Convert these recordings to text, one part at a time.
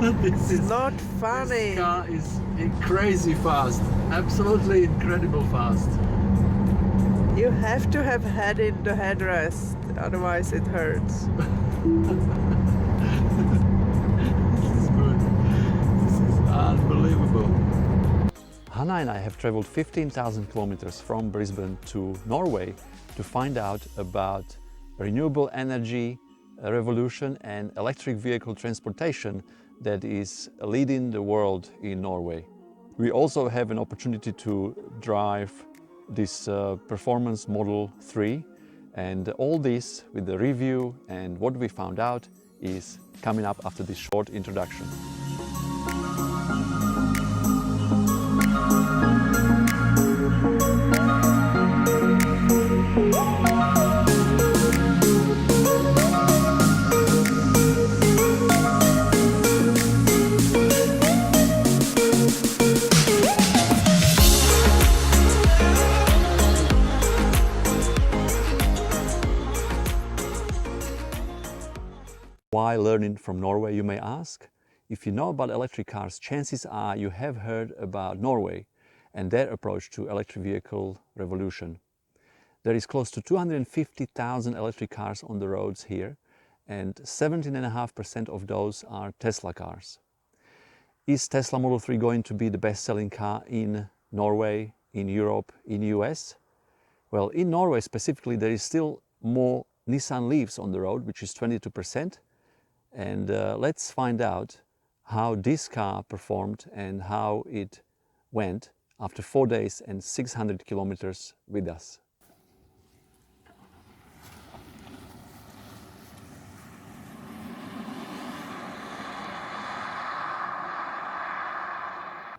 This is Not funny. This car is crazy fast, absolutely incredible fast. You have to have head in the headrest, otherwise it hurts. This is good. This is unbelievable. Hannah and I have traveled 15,000 kilometers from Brisbane to Norway to find out about renewable energy revolution and electric vehicle transportation that is leading the world in Norway. We also have an opportunity to drive this performance Model 3, and all this with the review and what we found out is coming up after this short introduction. Why learning from Norway, you may ask? If you know about electric cars, chances are you have heard about Norway and their approach to electric vehicle revolution. There is close to 250,000 electric cars on the roads here, and 17.5% of those are Tesla cars. Is Tesla Model 3 going to be the best-selling car in Norway, in Europe, in US? Well, in Norway specifically, there is still more Nissan Leafs on the road, which is 22%. And let's find out how this car performed and how it went after 4 days and 600 kilometers with us.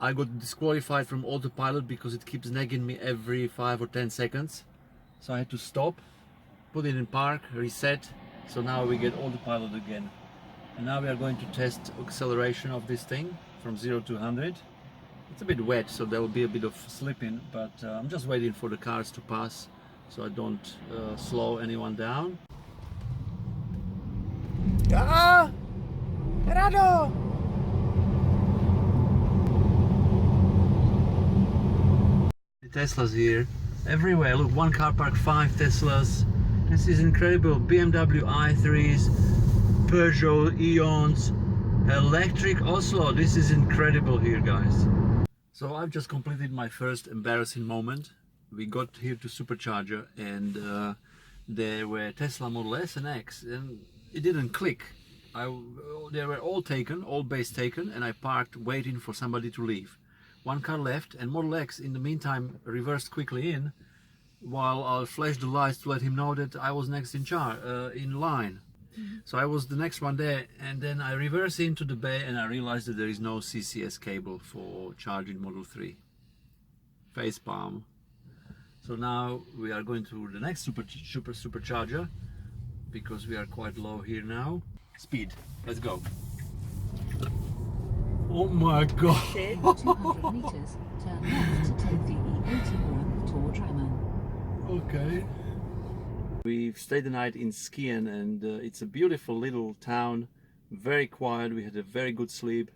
I got disqualified from autopilot because it keeps nagging me every 5 or 10 seconds. So I had to stop, put it in park, reset. So now we get autopilot again. And now we are going to test acceleration of this thing from 0 to 100. It's a bit wet, so there will be a bit of slipping, but I'm just waiting for the cars to pass so I don't slow anyone down. Ah! Rado! The Teslas here, everywhere. Look, one car park, 5 Teslas. This is incredible. BMW i3s, Peugeot Eons, electric Oslo. This is incredible here, guys. So I've just completed my first embarrassing moment. We got here to Supercharger and there were Tesla Model S and X and it didn't click. They were all taken, all base taken, and I parked waiting for somebody to leave. One car left and Model X in the meantime reversed quickly in while I flashed the lights to let him know that I was next in line. So I was the next one there, and then I reversed into the bay and I realized that there is no CCS cable for charging Model 3. Facepalm. So now we are going to the next supercharger because we are quite low here now. Speed, let's go. Oh my god. 200 meters, turn left to take the E81 Tor Drammen. Okay. We've stayed the night in Skien and it's a beautiful little town, very quiet. We had a very good sleep,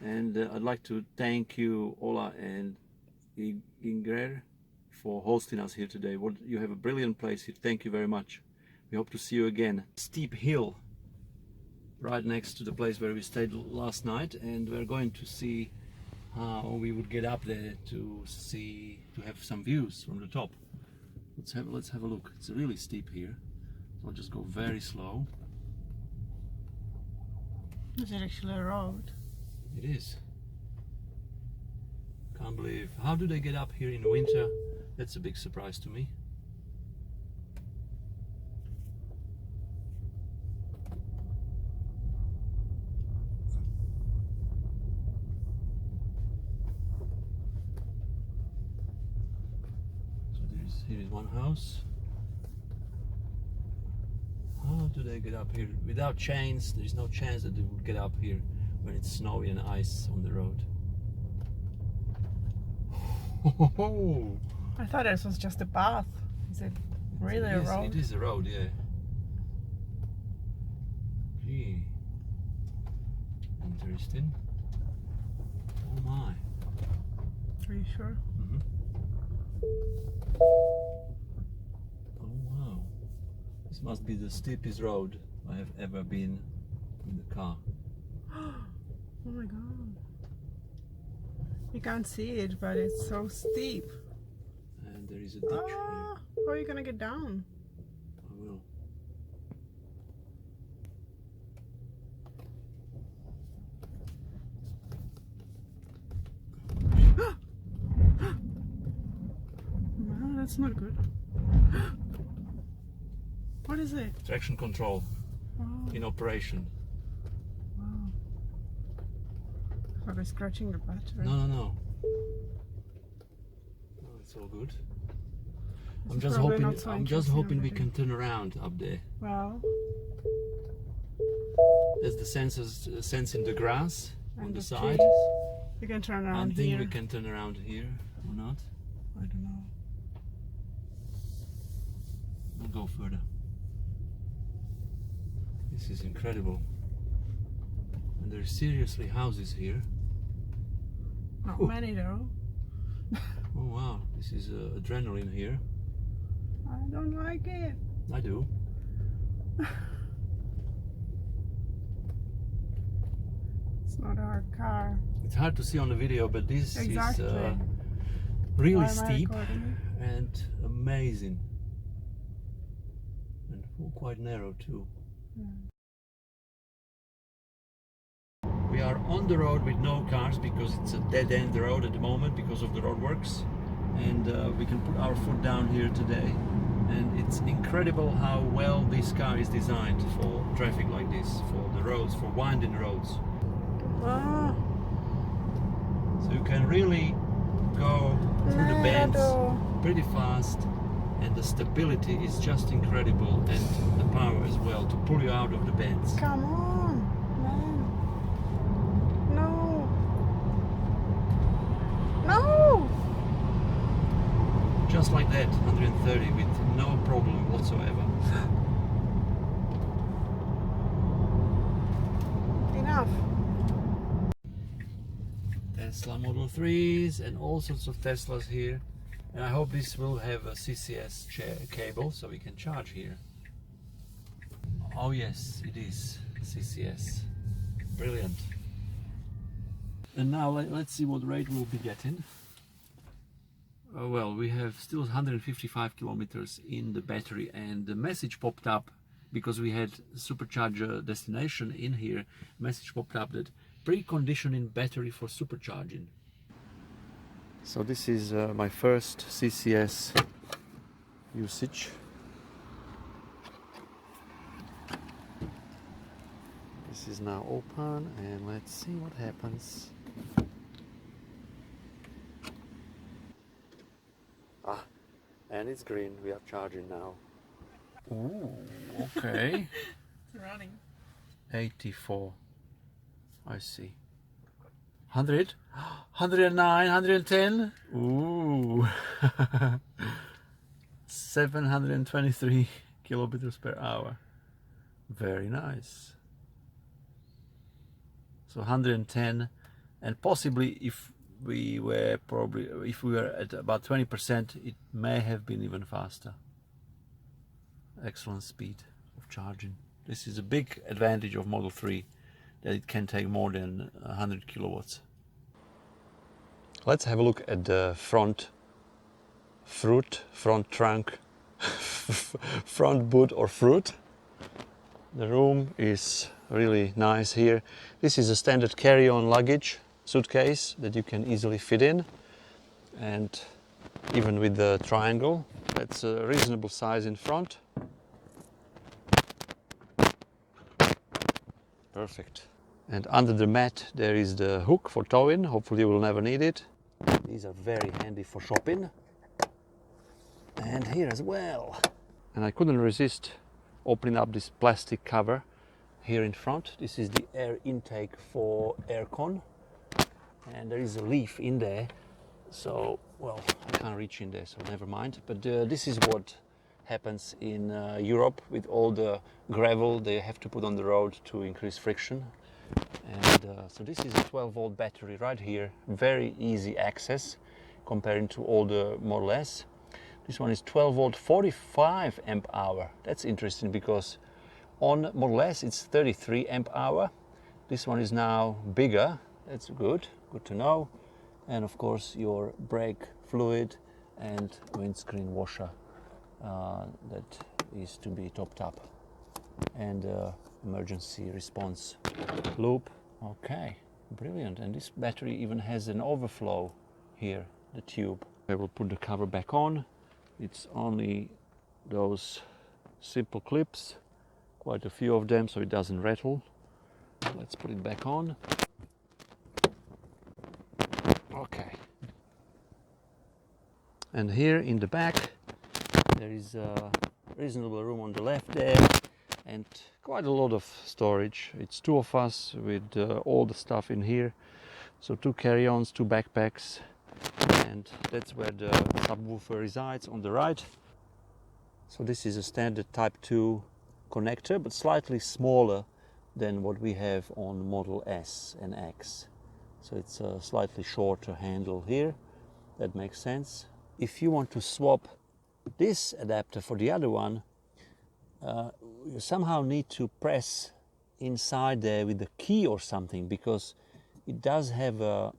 and I'd like to thank you, Ola and Ingrid, for hosting us here today. You have a brilliant place here. Thank you very much. We hope to see you again. Steep hill right next to the place where we stayed last night, and we're going to see how we would get up there to have some views from the top. Let's have a look. It's really steep here. I'll just go very slow. Is it actually a road? It is. Can't believe. How do they get up here in the winter? That's a big surprise to me. Here is one house. How do they get up here? Without chains, there is no chance that they would get up here when it's snowy and ice on the road. I thought this was just a path. Is it really a road? It is a road, yeah. Gee. Interesting. Oh my. Are you sure? Mm-hmm. Oh wow. This must be the steepest road I have ever been in the car. Oh my god. You can't see it, but it's so steep. And there is a ditch here. How are you gonna get down? I will. No, that's not good. What is it? Traction control Oh, in operation. wow. Are they scratching the battery? No, no, no. No, it's all good. I'm It's just probably hoping. not so I'm just interesting hoping we already. can turn around up there. Well, There's the sensors sensing the grass on and the the side. trees. You can turn I around think here. we can turn around here or not. I don't know. We'll go further. This is incredible. And there's seriously houses here. Not Ooh. many though. Oh wow, this is adrenaline here. I don't like it. I do. It's not our car. It's hard to see on the video, but this Exactly. is really Why am I steep recording and amazing. And quite narrow too. Yeah. We are on the road with no cars because it's a dead-end road at the moment because of the roadworks, and we can put our foot down here today. And it's incredible how well this car is designed for traffic like this, for the roads, for winding roads. Ah, So you can really go through the bends Nado. pretty fast, and the stability is just incredible, and the power as well to pull you out of the bends. Come on, man. No. No. Just like that, 130 with no problem whatsoever. Enough. Tesla Model 3s and all sorts of Teslas here. And I hope this will have a CCS cable so we can charge here. Oh yes, it is CCS. Brilliant. And now let's see what rate we'll be getting. Well, we have still 155 kilometers in the battery, and the message popped up because we had supercharger destination in here. Message popped up that preconditioning battery for supercharging. So this is my first CCS usage. This is now open, and let's see what happens. Ah, and it's green. We are charging now. Ooh, okay. It's running. 84. I see. 100? 109, 110? Ooh. 723 kilometers per hour. Very nice. So 110, and possibly if we were at about 20%, it may have been even faster. Excellent speed of charging. This is a big advantage of Model 3, that it can take more than 100 kilowatts. Let's have a look at the front trunk, front boot or fruit. The room is really nice here. This is a standard carry-on luggage suitcase that you can easily fit in, and even with the triangle, that's a reasonable size in front. Perfect. And under the mat there is the hook for towing. Hopefully you will never need it. These are very handy for shopping. And here as well. And I couldn't resist opening up this plastic cover here in front. This is the air intake for aircon. And there is a leaf in there. So, well, I can't reach in there, so never mind. But this is what happens in Europe with all the gravel they have to put on the road to increase friction. And so this is a 12-volt battery right here, very easy access comparing to all the Model S. This one is 12 volt, 45 amp hour. That's interesting because on Model S it's 33 amp hour. This one is now bigger. That's good to know. And of course your brake fluid and windscreen washer that is to be topped up. And emergency response loop. Okay, brilliant. And this battery even has an overflow here, the tube. I will put the cover back on. It's only those simple clips, quite a few of them, so it doesn't rattle. Let's put it back on. Okay. And here in the back there is a reasonable room on the left there, and quite a lot of storage. It's two of us with all the stuff in here, so 2 carry-ons, 2 backpacks, and that's where the subwoofer resides on the right. So this is a standard Type 2 connector, but slightly smaller than what we have on Model S and X. So it's a slightly shorter handle here. That makes sense. If you want to swap this adapter for the other one, you somehow need to press inside there with the key or something, because it does have a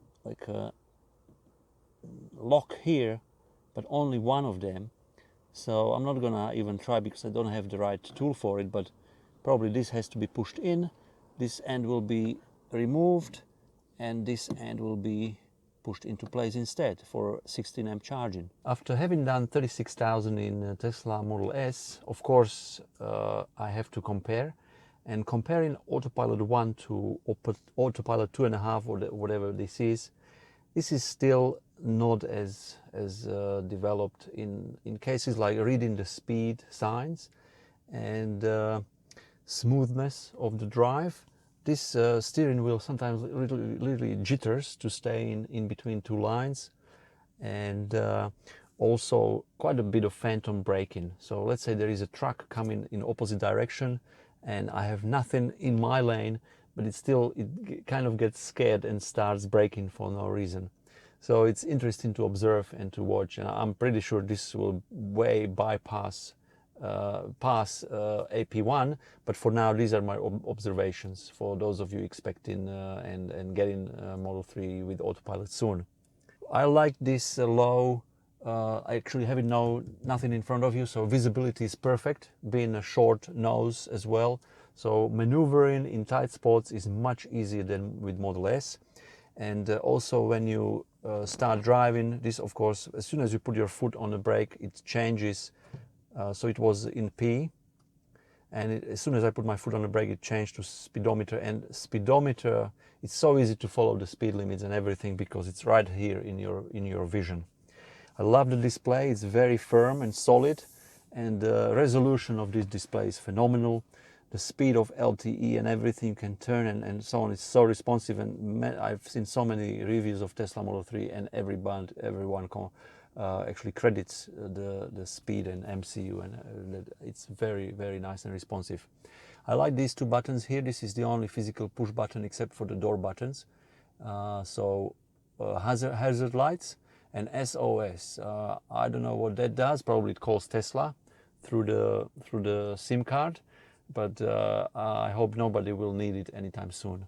lock here, but only one of them. So I'm not gonna even try because I don't have the right tool for it, but probably this has to be pushed in, this end will be removed, and this end will be pushed into place instead for 16 amp charging. After having done 36,000 in Tesla Model S, of course I have to compare, and comparing Autopilot 1 to Autopilot 2.5 or whatever this is still not as developed in cases like reading the speed signs and smoothness of the drive. This steering wheel sometimes literally jitters to stay in between 2 lines, and also quite a bit of phantom braking. So let's say there is a truck coming in opposite direction and I have nothing in my lane, but it kind of gets scared and starts braking for no reason. So it's interesting to observe and to watch, and I'm pretty sure this will way bypass pass AP1, but for now these are my observations for those of you expecting and getting Model 3 with Autopilot soon. I like this low, I actually have nothing in front of you, so visibility is perfect, being a short nose as well, so maneuvering in tight spots is much easier than with Model S. And also when you start driving, this of course, as soon as you put your foot on the brake, it changes. So it was in P, and as soon as I put my foot on the brake, it changed to speedometer. And speedometer, it's so easy to follow the speed limits and everything because it's right here in your vision. I love the display. It's very firm and solid, and the resolution of this display is phenomenal. The speed of LTE and everything you can turn and so on is so responsive. And I've seen so many reviews of Tesla Model 3, and everyone actually credits the speed and MCU, and it's very, very nice and responsive. I like these 2 buttons here. This is the only physical push button except for the door buttons. Hazard lights and SOS. I don't know what that does. Probably it calls Tesla through the SIM card, but I hope nobody will need it anytime soon.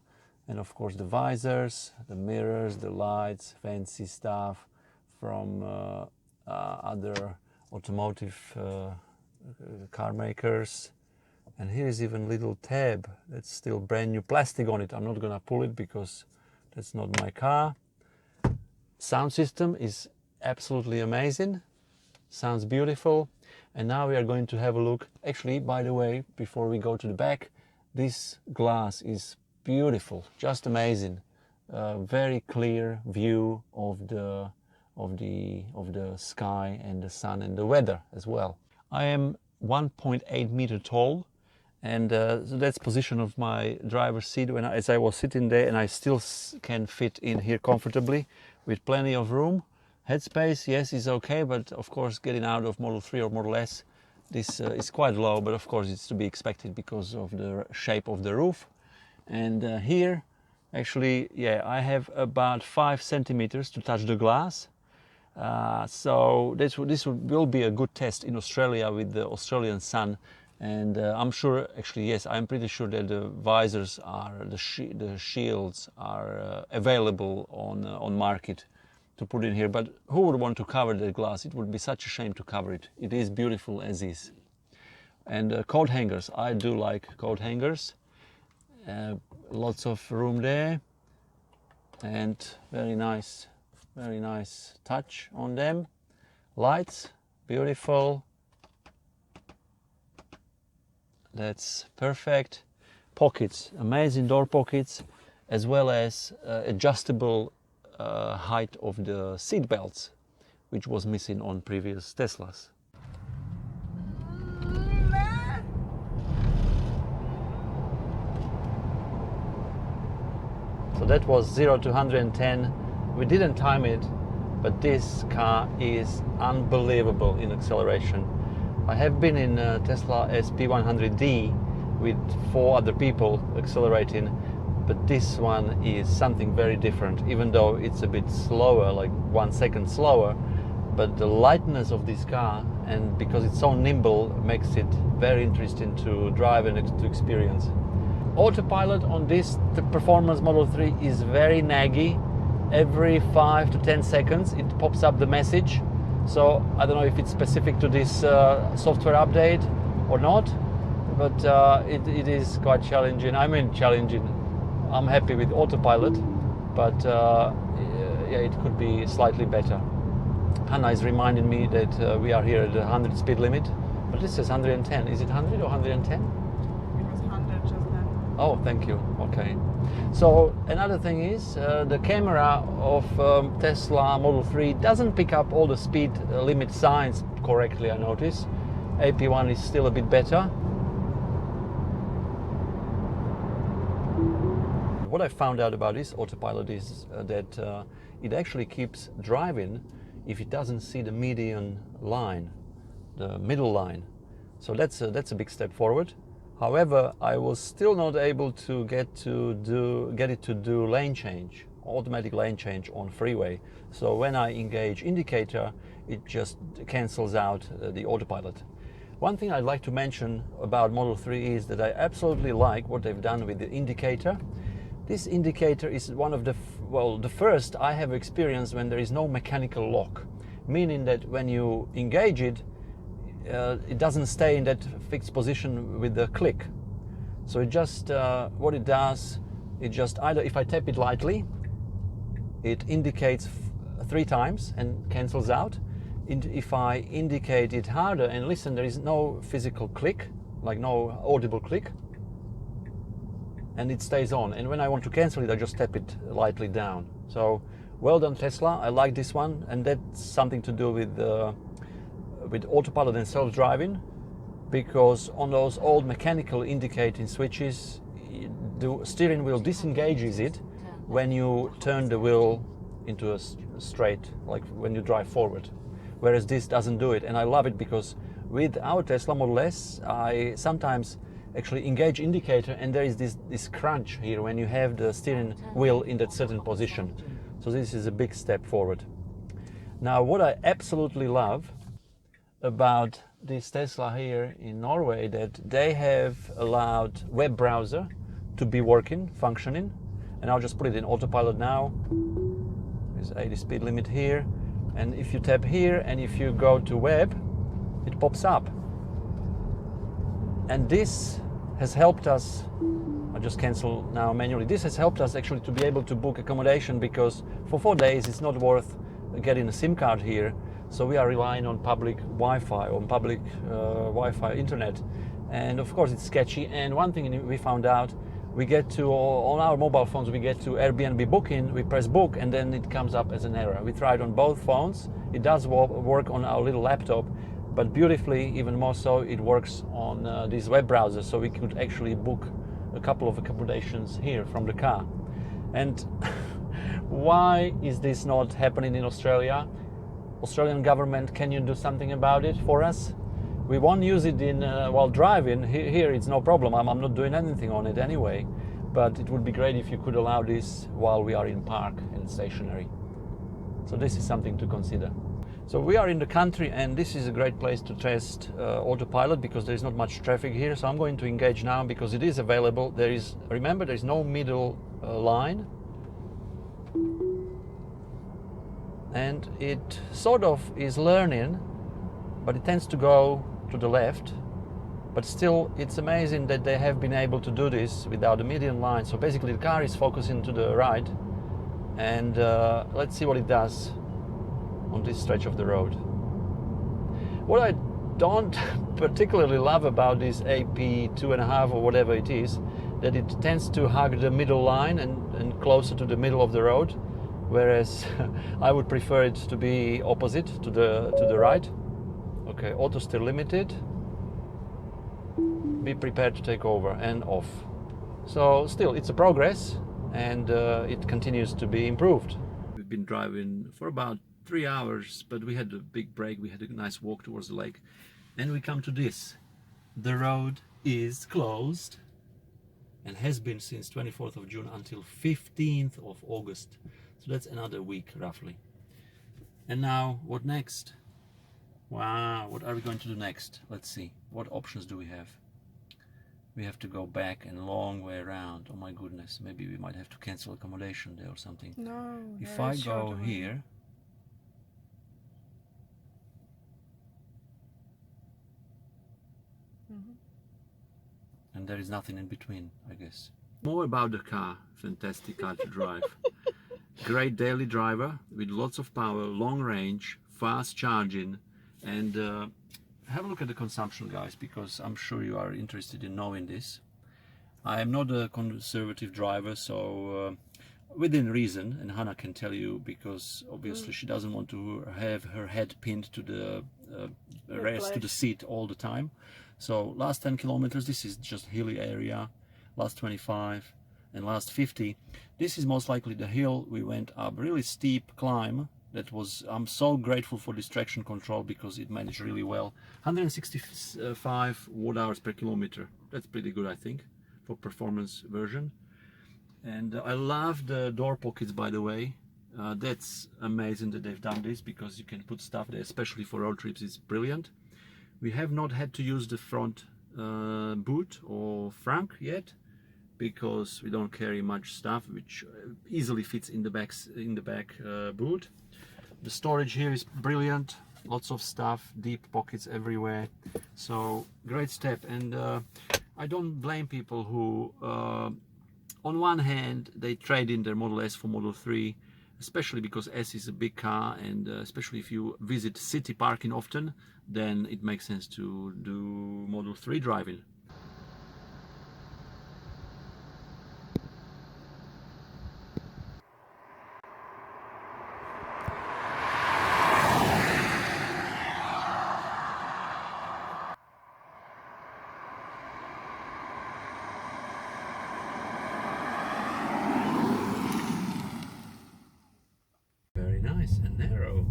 And of course the visors, the mirrors, the lights, fancy stuff from other automotive car makers. And here is even little tab that's still brand new plastic on it. I'm not gonna pull it because that's not my car. Sound system is absolutely amazing, sounds beautiful. And now we are going to have a look. Actually, by the way, before we go to the back, this glass is beautiful, just amazing. Very clear view of the sky and the sun and the weather as well. I am 1.8 meter tall, and so that's position of my driver's seat as I was sitting there, and I still can fit in here comfortably with plenty of room. Headspace, yes, is okay, but of course getting out of Model 3 or Model S, this is quite low, but of course it's to be expected because of the shape of the roof. And here Actually, yeah, I have about 5 centimeters to touch the glass. So this will be a good test in Australia with the Australian sun, and I'm sure, actually yes, I'm pretty sure that the visors are, the shields are available on market to put in here. But who would want to cover the glass? It would be such a shame to cover it. It is beautiful as is. And coat hangers, I do like coat hangers. Lots of room there, and very nice touch on them. Lights, beautiful. That's perfect. Pockets, amazing door pockets, as well as adjustable height of the seat belts, which was missing on previous Teslas. So that was 0 to 110. We didn't time it, but this car is unbelievable in acceleration. I have been in Tesla SP100D with 4 other people accelerating, but this one is something very different, even though it's a bit slower, like 1 second slower. But the lightness of this car, and because it's so nimble, makes it very interesting to drive and to experience. Autopilot on this performance Model 3 is very naggy. Every 5 to 10 seconds it pops up the message. So I don't know if it's specific to this software update or not, but it is quite challenging. I mean challenging. I'm happy with autopilot, but yeah, it could be slightly better. Hannah is reminding me that we are here at the 100 speed limit, but this says 110. Is it 100 or 110? It was 100 just then. Oh, thank you. Okay. So another thing is the camera of Tesla Model 3 doesn't pick up all the speed limit signs correctly, I notice. AP1 is still a bit better. What I found out about this autopilot is that it actually keeps driving if it doesn't see the median line, the middle line. So that's a big step forward. However, I was still not able to get it to do lane change, automatic lane change on freeway. So when I engage indicator, it just cancels out the autopilot. One thing I'd like to mention about Model 3 is that I absolutely like what they've done with the indicator. This indicator is one of the first I have experienced when there is no mechanical lock, meaning that when you engage it, it doesn't stay in that fixed position with the click. So it just, what it does, it just either, if I tap it lightly, it indicates 3 times and cancels out. If I indicate it harder, and listen, there is no physical click, like no audible click, and it stays on. And when I want to cancel it, I just tap it lightly down. So well done, Tesla. I like this one, and that's something to do with autopilot and self-driving, because on those old mechanical indicating switches, the steering wheel disengages it when you turn the wheel into a straight, like when you drive forward, whereas this doesn't do it. And I love it because with our Tesla Model S, I sometimes actually engage indicator and there is this crunch here when you have the steering wheel in that certain position. So this is a big step forward. Now, what I absolutely love about this Tesla here in Norway, that they have allowed web browser to be functioning, and I'll just put it in autopilot now. There's 80 speed limit here, and if you tap here and if you go to web, it pops up. And this has helped us, I'll just cancel now manually, this has helped us actually to be able to book accommodation, because for 4 days it's not worth getting a SIM card here. So we are relying on public Wi-Fi, Wi-Fi internet. And of course it's sketchy. And one thing we found out, we get to, on our mobile phones, we get to Airbnb booking, we press book, and then it comes up as an error. We tried on both phones. It does work on our little laptop, but beautifully, even more so, it works on this web browser. So we could actually book a couple of accommodations here from the car. And why is this not happening in Australia? Australian government, can you do something about it for us? We won't use it in while driving. Here it's no problem. I'm not doing anything on it anyway. but it would be great if you could allow this while we are in park and stationary. So this is something to consider. So we are in the country, and this is a great place to test autopilot because there is not much traffic here. So I'm going to engage now because it is available. Remember, there is no middle line, and it sort of is learning, but it tends to go to the left. But still, it's amazing that they have been able to do this without a median line. So basically the car is focusing to the right, and let's see what it does on this stretch of the road. What I don't particularly love about this AP 2.5 or whatever it is, that it tends to hug the middle line and closer to the middle of the road, whereas I would prefer it to be opposite, to the right. Okay, auto still limited. Be prepared to take over and off. So still, it's a progress, and it continues to be improved. We've been driving for about 3 hours, but we had a big break. We had a nice walk towards the lake, and we come to this. The road is closed and has been since 24th of June until 15th of August. So that's another week roughly. And now what next? Wow, what are we going to do next? Let's see. What options do we have? We have to go back and a long way around. Oh my goodness, maybe we might have to cancel accommodation there or something. No. If there I is go short way. here, and there is nothing in between, I guess. More about the car. Fantastic car to drive. Great daily driver with lots of power, long range, fast charging, and have a look at the consumption, guys, because I'm sure you are interested in knowing this. I am not a conservative driver, so within reason, and Hannah can tell you, because obviously she doesn't want to have her head pinned to the rest, to the seat all the time. So last 10 kilometers, this is just hilly area. Last 25 and last 50, this is most likely the hill we went up, really steep climb. That was, I'm so grateful for this traction control because it managed really well. 165 watt hours per kilometer. That's pretty good, I think, for performance version. And I love the door pockets, by the way. That's amazing that they've done this, because you can put stuff there, especially for road trips. It's brilliant. We have not had to use the front boot or frunk yet, because we don't carry much stuff, which easily fits in the back boot. The storage here is brilliant, lots of stuff, deep pockets everywhere, so great step. And I don't blame people who on one hand they trade in their Model S for Model 3, especially because S is a big car, and especially if you visit city parking often, then it makes sense to do Model 3 driving. Very nice and narrow.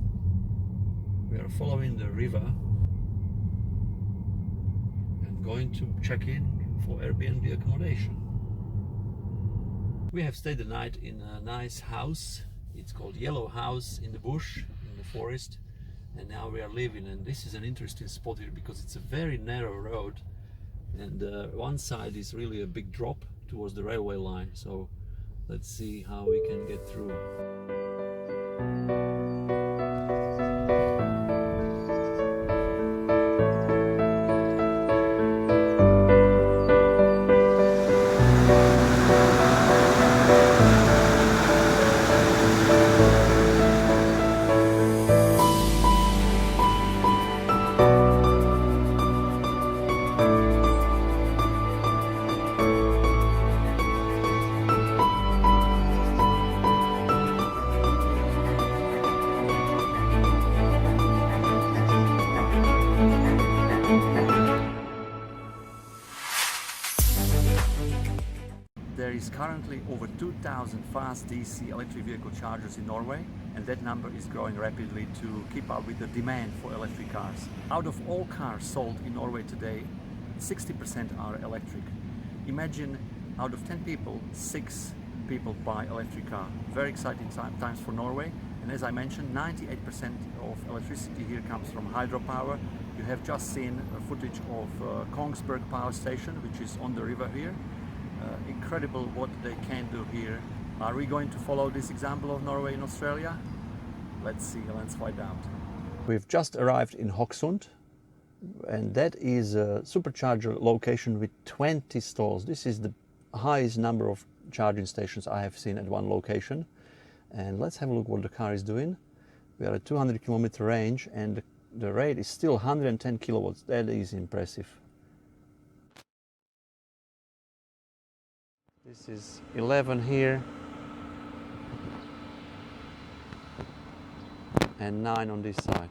We are following the river and going to check in for Airbnb accommodation. We have stayed the night in a nice house. It's called Yellow House in the bush, in the forest, and now we are living. And this is an interesting spot here because it's a very narrow road, and one side is really a big drop towards the railway line. So let's see how we can get through. There is currently over 2,000 fast DC electric vehicle chargers in Norway, and that number is growing rapidly to keep up with the demand for electric cars. Out of all cars sold in Norway today, 60% are electric. Imagine out of 10 people, 6 people buy electric car. Very exciting times for Norway. And as I mentioned, 98% of electricity here comes from hydropower. You have just seen footage of Kongsberg power station, which is on the river here. Incredible what they can do here. Are we going to follow this example of Norway and Australia? Let's see, let's find out. We've just arrived in Hokksund, and that is a supercharger location with 20 stalls. This is the highest number of charging stations I have seen at one location. And let's have a look what the car is doing. We are at 200 kilometer range and the rate is still 110 kilowatts. That is impressive. This is 11 here and 9 on this side.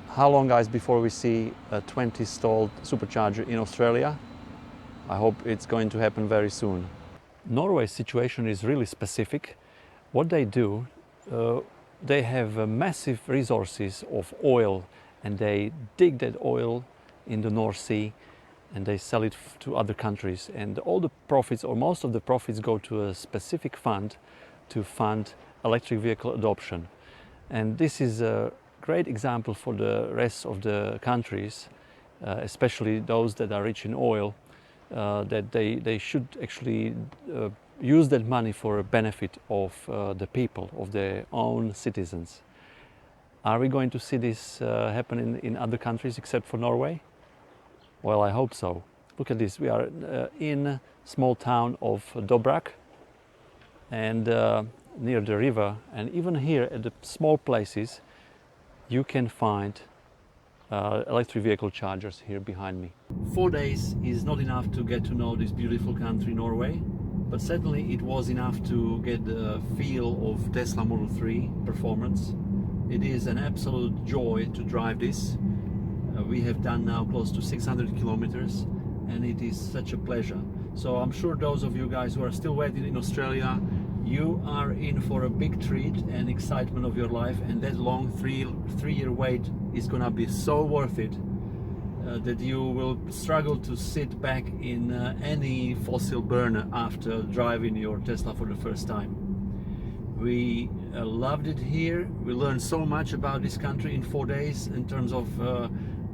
How long, guys, before we see a 20 stalled supercharger in Australia? I hope it's going to happen very soon. Norway's situation is really specific. What they do, they have massive resources of oil, and they dig that oil in the North Sea and they sell it to other countries, and all the profits, or most of the profits, go to a specific fund to fund electric vehicle adoption. And this is a great example for the rest of the countries, especially those that are rich in oil, that they should actually use that money for a benefit of the people, of their own citizens. Are we going to see this happen in other countries except for Norway? Well, I hope so. Look at this. We are in a small town of Dobrak, and near the river, and even here at the small places you can find electric vehicle chargers here behind me. 4 days is not enough to get to know this beautiful country, Norway, but certainly it was enough to get the feel of Tesla Model 3 performance. It is an absolute joy to drive this. We have done now close to 600 kilometers and it is such a pleasure. So I'm sure those of you guys who are still waiting in Australia, you are in for a big treat and excitement of your life, and that long three-year wait is gonna be so worth it that you will struggle to sit back in any fossil burner after driving your Tesla for the first time. We loved it here. We learned so much about this country in 4 days in terms of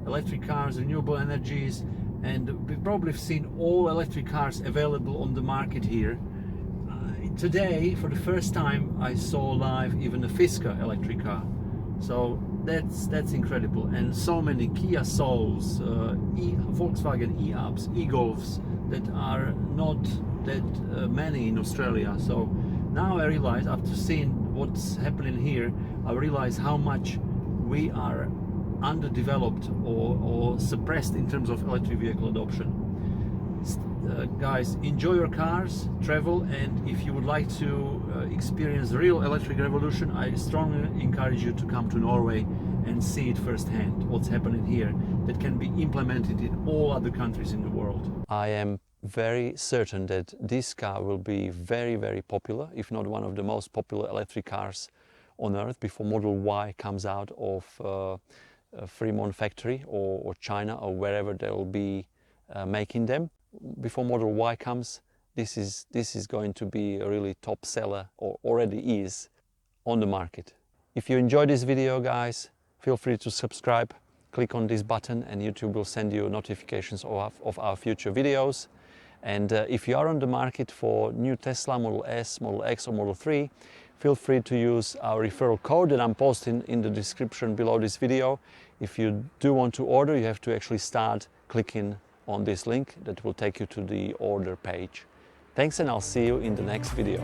electric cars, renewable energies, and we've probably seen all electric cars available on the market here. Today, for the first time, I saw live even a Fisker electric car. So that's incredible. And so many Kia Souls, Volkswagen e-Ups, e-Golfs that are not that many in Australia. So now I realize, after seeing what's happening here, I realize how much we are underdeveloped or suppressed in terms of electric vehicle adoption. Guys, enjoy your cars, travel, and if you would like to experience the real electric revolution, I strongly encourage you to come to Norway and see it firsthand, what's happening here that can be implemented in all other countries in the world. I am very certain that this car will be very, very popular, if not one of the most popular electric cars on earth before Model Y comes out of Fremont factory or China or wherever they will be making them. Before Model Y comes, this is going to be a really top seller, or already is, on the market. If you enjoyed this video, guys, feel free to subscribe. Click on this button and YouTube will send you notifications of our future videos. And if you are on the market for new Tesla Model S, Model X or Model 3, feel free to use our referral code that I'm posting in the description below this video. If you do want to order, you have to actually start clicking on this link that will take you to the order page. Thanks, and I'll see you in the next video.